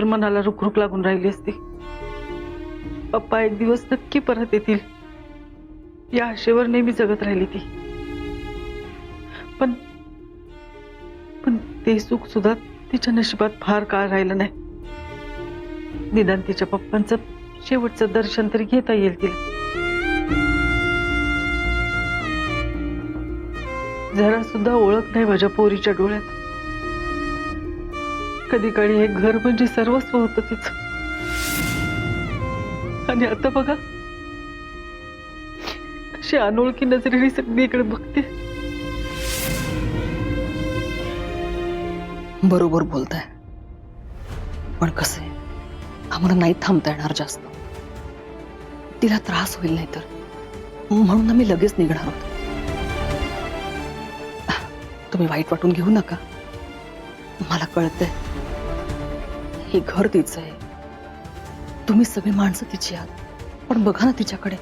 तर मनाला रुखरुख लागून राहिली असती। पप्पा एक दिवस नक्की परत येतील या आशेवर नेहमी जगत राहिली ती। पण पण ते सुख सुद्धा तिच्या नशिबात फार काळ राहिलं नाही। निदान तिच्या पप्पांचं शेवटचं दर्शन तरी घेता येईल तिला। जरा सुद्धा ओळख नाही माझ्या पोरीच्या डोळ्यात। कधी काळी हे घर म्हणजे सर्वस्व होतं तिचं, आणि आता बघा कशी अनोळखी नजरेने सगळीकडे बघते। बरोबर बोलताय, पण कसं आहे, आम्हाला नाही थांबता येणार जास्त। तिला त्रास होईल नाही तर, म्हणून आम्ही लगेच निघणार आहोत। तुम्ही वाईट वाटून घेऊ नका, मला कळतंय हे घर तिचं आहे, तुम्ही सगळी माणसं तिची आहात, पण बघा ना तिच्याकडे,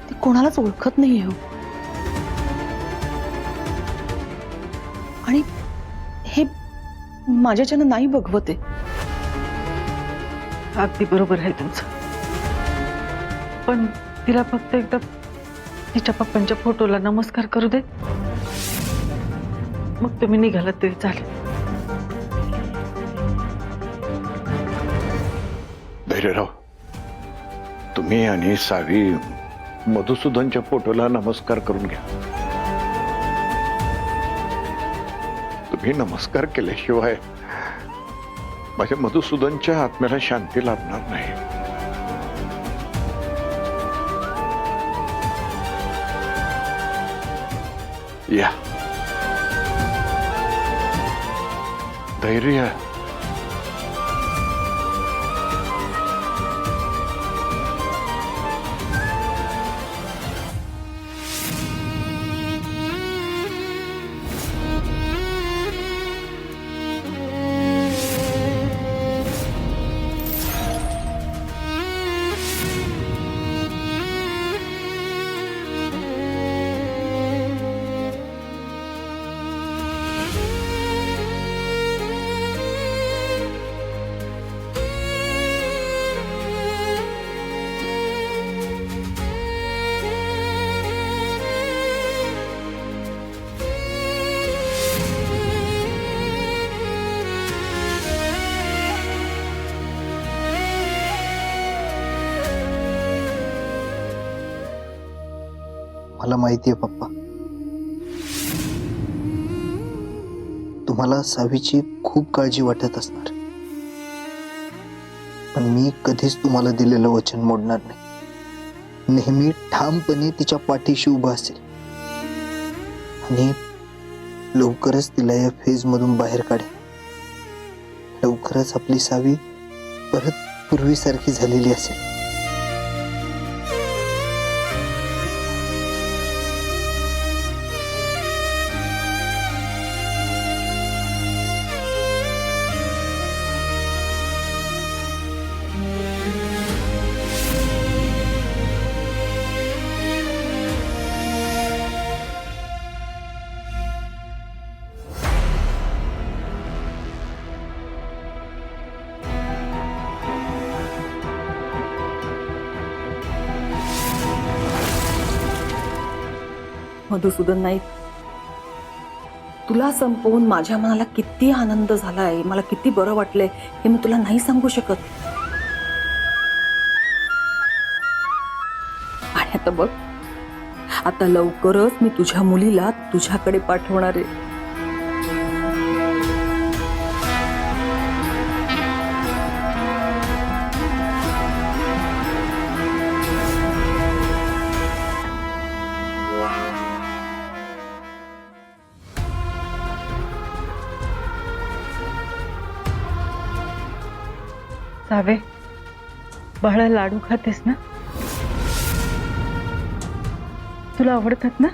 ती कोणालाच ओळखत नाहीये हो। आणि हे माझ्याच्यानं नाही बघवत आहे। अगदी बरोबर आहे तुमचं, पण तिला फक्त एकदा तिच्या पप्पांच्या फोटोला नमस्कार करू दे, मग तुम्ही निघालात तरी चालेल। धैर्यराव, तुम्ही आणि सावी मधुसूदनच्या फोटोला नमस्कार करून घ्या। तुम्ही नमस्कार केल्याशिवाय माझ्या मधुसूदनच्या आत्म्याला शांती लाभणार नाही। या, धैर्य। मला माहिती आहे पप्पा, तुम्हाला सावीची खूप काळजी वाटत असणार, पण मी कधीच तुम्हाला दिलेलं वचन मोडणार नाही। नेहमी ठामपणे तिच्या पाठीशी उभा असेल, आणि लवकरच तिला या फेज मधून बाहेर काढेन। लवकरच आपली सावी परत पूर्वीसारखी झालेली असेल। मधुसूदन नाईक, तुला संपवून माझ्या मनाला किती आनंद झालाय, मला किती बरं वाटलंय हे मी तुला नाही सांगू शकत। आणि आता बघ, आता लवकरच मी तुझ्या मुलीला तुझ्याकडे पाठवणार आहे। सावे, बाळा लाडू खातेस ना? तुला आवडतात ना?